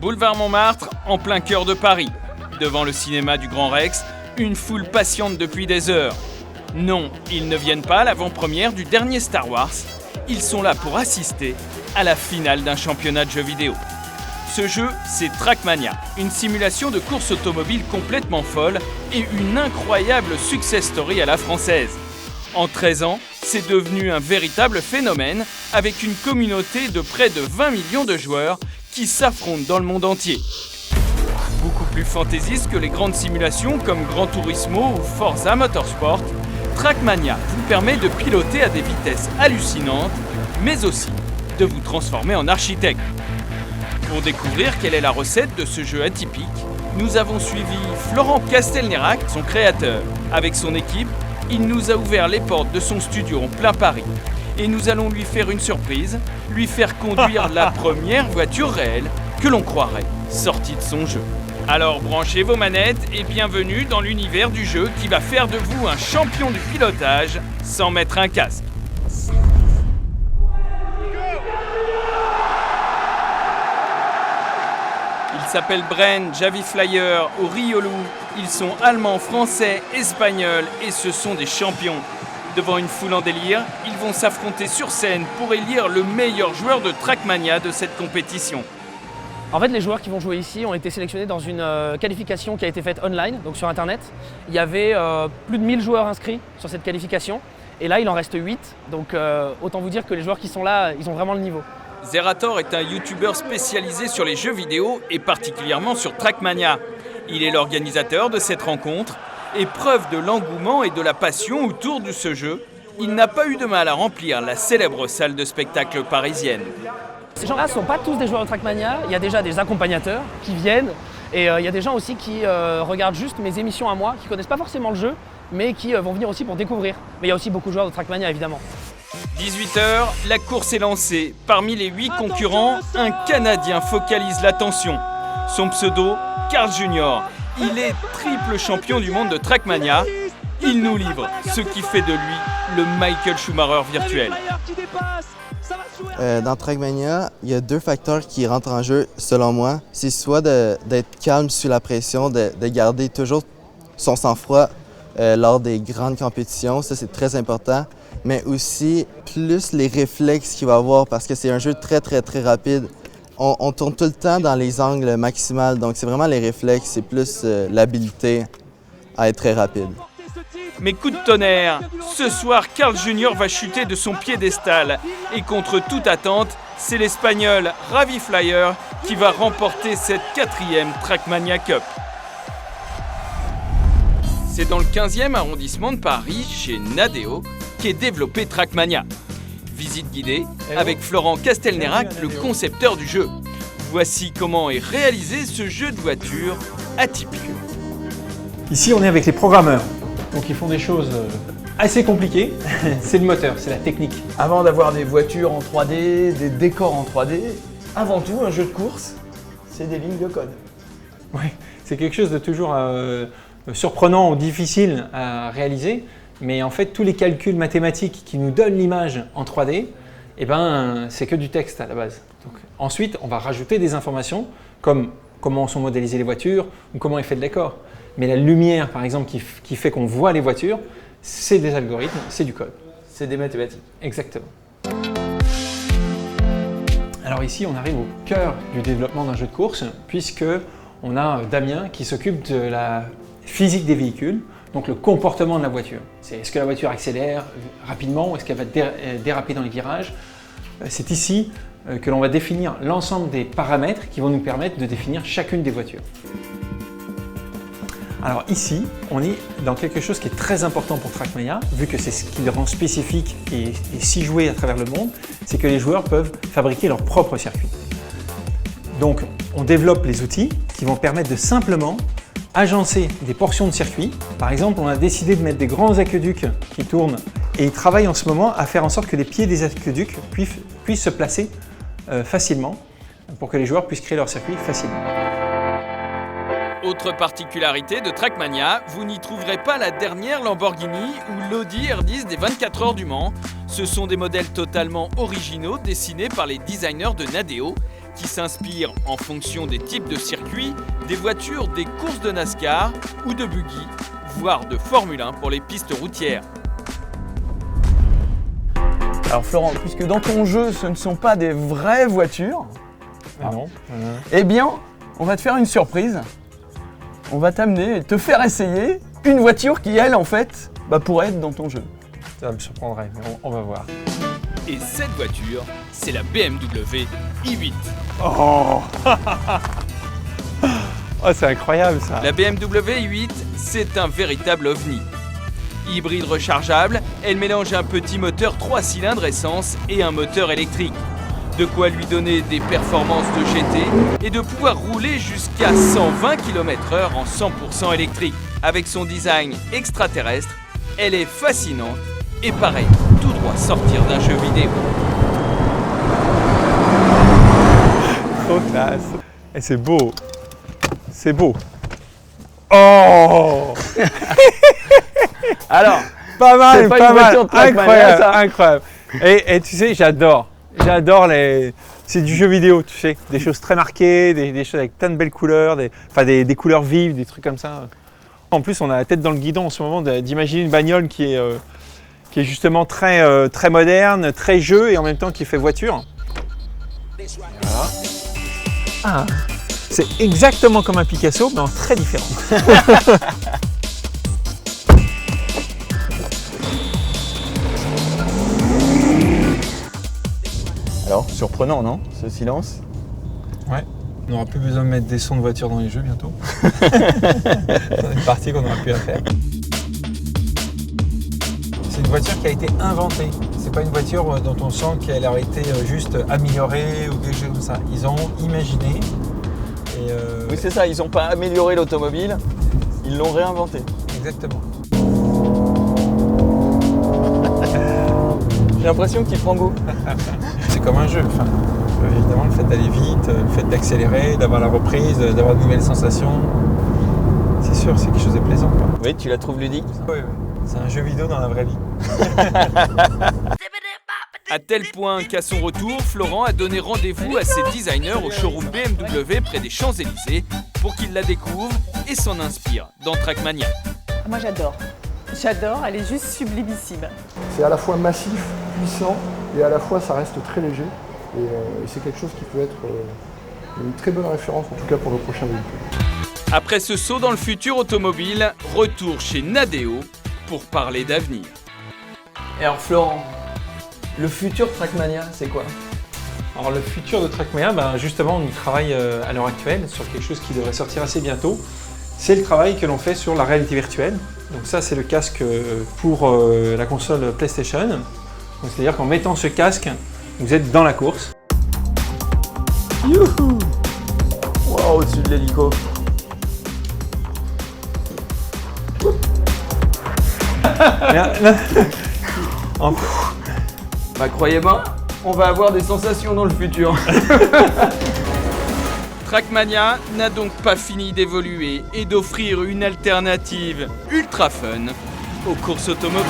Boulevard Montmartre, en plein cœur de Paris. Devant le cinéma du Grand Rex, une foule patiente depuis des heures. Non, ils ne viennent pas à l'avant-première du dernier Star Wars. Ils sont là pour assister à la finale d'un championnat de jeux vidéo. Ce jeu, c'est Trackmania, une simulation de course automobile complètement folle et une incroyable success story à la française. En 13 ans, c'est devenu un véritable phénomène avec une communauté de près de 20 millions de joueurs qui s'affrontent dans le monde entier. Beaucoup plus fantaisiste que les grandes simulations comme Gran Turismo ou Forza Motorsport, Trackmania vous permet de piloter à des vitesses hallucinantes, mais aussi de vous transformer en architecte. Pour découvrir quelle est la recette de ce jeu atypique, nous avons suivi Florent Castelnerac, son créateur. Avec son équipe, il nous a ouvert les portes de son studio en plein Paris. Et nous allons lui faire une surprise, lui faire conduire la première voiture réelle que l'on croirait sortie de son jeu. Alors branchez vos manettes et bienvenue dans l'univers du jeu qui va faire de vous un champion du pilotage sans mettre un casque. Ils s'appellent Bren, Javi Flyer ou Riolu. Ils sont allemands, français, espagnols et ce sont des champions. Devant une foule en délire, ils vont s'affronter sur scène pour élire le meilleur joueur de Trackmania de cette compétition. En fait, les joueurs qui vont jouer ici ont été sélectionnés dans une qualification qui a été faite online, donc sur Internet. Il y avait plus de 1000 joueurs inscrits sur cette qualification. Et là, il en reste 8. Donc autant vous dire que les joueurs qui sont là, ils ont vraiment le niveau. Zerator est un youtubeur spécialisé sur les jeux vidéo et particulièrement sur Trackmania. Il est l'organisateur de cette rencontre. Et preuve de l'engouement et de la passion autour de ce jeu, il n'a pas eu de mal à remplir la célèbre salle de spectacle parisienne. Ces gens-là ne sont pas tous des joueurs de Trackmania, il y a déjà des accompagnateurs qui viennent et il y a des gens aussi qui regardent juste mes émissions à moi, qui ne connaissent pas forcément le jeu, mais qui vont venir aussi pour découvrir. Mais il y a aussi beaucoup de joueurs de Trackmania évidemment. 18h, la course est lancée. Parmi les 8 concurrents, un Canadien focalise l'attention. Son pseudo, Carl Junior. Il est triple champion du monde de Trackmania. Il nous livre ce qui fait de lui le Michael Schumacher virtuel. Dans Trackmania, il y a 2 facteurs qui rentrent en jeu, selon moi. C'est soit d'être calme sous la pression, de garder toujours son sang-froid lors des grandes compétitions. Ça, c'est très important. Mais aussi, plus les réflexes qu'il va avoir, parce que c'est un jeu très, très, très rapide. On tourne tout le temps dans les angles maximales, donc c'est vraiment les réflexes, c'est plus l'habilité à être très rapide. Mais coup de tonnerre, ce soir Carl Junior va chuter de son piédestal et contre toute attente, c'est l'Espagnol Javi Flyer qui va remporter cette 4e Trackmania Cup. C'est dans le 15e arrondissement de Paris, chez Nadeo, qu'est développé Trackmania. Visite guidée avec Florent Castelnerac, le concepteur du jeu. Voici comment est réalisé ce jeu de voiture atypique. Ici, on est avec les programmeurs. Donc, ils font des choses assez compliquées. C'est le moteur, c'est la technique. Avant d'avoir des voitures en 3D, des décors en 3D, avant tout, un jeu de course, c'est des lignes de code. Oui, c'est quelque chose de toujours surprenant ou difficile à réaliser. Mais en fait, tous les calculs mathématiques qui nous donnent l'image en 3D, eh ben, c'est que du texte à la base. Donc, ensuite, on va rajouter des informations comme comment sont modélisées les voitures ou comment est fait le décor. Mais la lumière, par exemple, qui fait qu'on voit les voitures, c'est des algorithmes, c'est du code. C'est des mathématiques. Exactement. Alors ici, on arrive au cœur du développement d'un jeu de course, puisque on a Damien qui s'occupe de la physique des véhicules. Donc le comportement de la voiture. Est-ce que la voiture accélère rapidement ou est-ce qu'elle va déraper dans les virages? C'est ici que l'on va définir l'ensemble des paramètres qui vont nous permettre de définir chacune des voitures. Alors ici, on est dans quelque chose qui est très important pour Trackmania, vu que c'est ce qui le rend spécifique et si joué à travers le monde, c'est que les joueurs peuvent fabriquer leur propre circuit. Donc on développe les outils qui vont permettre de simplement agencer des portions de circuit. Par exemple, on a décidé de mettre des grands aqueducs qui tournent et ils travaillent en ce moment à faire en sorte que les pieds des aqueducs puissent se placer facilement pour que les joueurs puissent créer leur circuit facilement. Autre particularité de Trackmania, vous n'y trouverez pas la dernière Lamborghini ou l'Audi R10 des 24 heures du Mans. Ce sont des modèles totalement originaux dessinés par les designers de Nadeo, qui s'inspire, en fonction des types de circuits, des voitures des courses de NASCAR ou de buggy, voire de Formule 1 pour les pistes routières. Alors Florent, puisque dans ton jeu, ce ne sont pas des vraies voitures, Non. eh bien, on va te faire une surprise. On va t'amener et te faire essayer une voiture qui, elle, en fait, pourrait être dans ton jeu. Ça me surprendrait, mais on va voir. Et cette voiture, c'est la BMW i8. Oh, oh c'est incroyable ça. La BMW i8, c'est un véritable ovni. Hybride rechargeable, elle mélange un petit moteur 3 cylindres essence et un moteur électrique. De quoi lui donner des performances de GT et de pouvoir rouler jusqu'à 120 km/h en 100% électrique. Avec son design extraterrestre, elle est fascinante et paraît tout droit sortir d'un jeu vidéo. Trop classe. Et c'est beau. C'est beau. Oh Alors, pas mal, c'est pas pas une mal. voiture de Trackmania, Incroyable, ça. incroyable. Et tu sais, j'adore les... C'est du jeu vidéo, tu sais. Des choses très marquées, des choses avec plein de belles couleurs, des couleurs vives, des trucs comme ça. En plus, on a la tête dans le guidon en ce moment d'imaginer une bagnole qui est justement très, très moderne, très jeu et en même temps qui fait voiture. Voilà. Ah, c'est exactement comme un Picasso, mais en très différent. Alors, surprenant, non, ce silence? Ouais, on n'aura plus besoin de mettre des sons de voiture dans les jeux bientôt. C'est une partie qu'on n'aura plus à faire. C'est une voiture qui a été inventée. C'est pas une voiture dont on sent qu'elle aurait été juste améliorée ou quelque chose comme ça. Ils ont imaginé. Et Oui, c'est ça, ils n'ont pas amélioré l'automobile, ils l'ont réinventé. exactement. J'ai l'impression qu'il prend goût. C'est comme un jeu. Enfin, évidemment, le fait d'aller vite, le fait d'accélérer, d'avoir la reprise, d'avoir de nouvelles sensations. C'est sûr, c'est quelque chose de plaisant, quoi. Oui, tu la trouves ludique? Oui, oui. C'est un jeu vidéo dans la vraie vie. À tel point qu'à son retour, Florent a donné rendez-vous à ses designers au showroom BMW près des Champs-Élysées pour qu'ils la découvrent et s'en inspirent dans Trackmania. Moi j'adore. J'adore, elle est juste sublimissime. C'est à la fois massif, puissant, et à la fois ça reste très léger. Et c'est quelque chose qui peut être une très bonne référence, en tout cas pour le prochain véhicule. Après ce saut dans le futur automobile, retour chez Nadeo pour parler d'avenir. Et alors Florent, le futur Trackmania, c'est quoi? Alors le futur de Trackmania, justement on y travaille à l'heure actuelle sur quelque chose qui devrait sortir assez bientôt. C'est le travail que l'on fait sur la réalité virtuelle. Donc ça c'est le casque pour la console PlayStation. C'est-à-dire qu'en mettant ce casque, vous êtes dans la course. Youhou! Wow, au-dessus de l'hélico. Croyez pas, on va avoir des sensations dans le futur. Trackmania n'a donc pas fini d'évoluer et d'offrir une alternative ultra fun aux courses automobiles.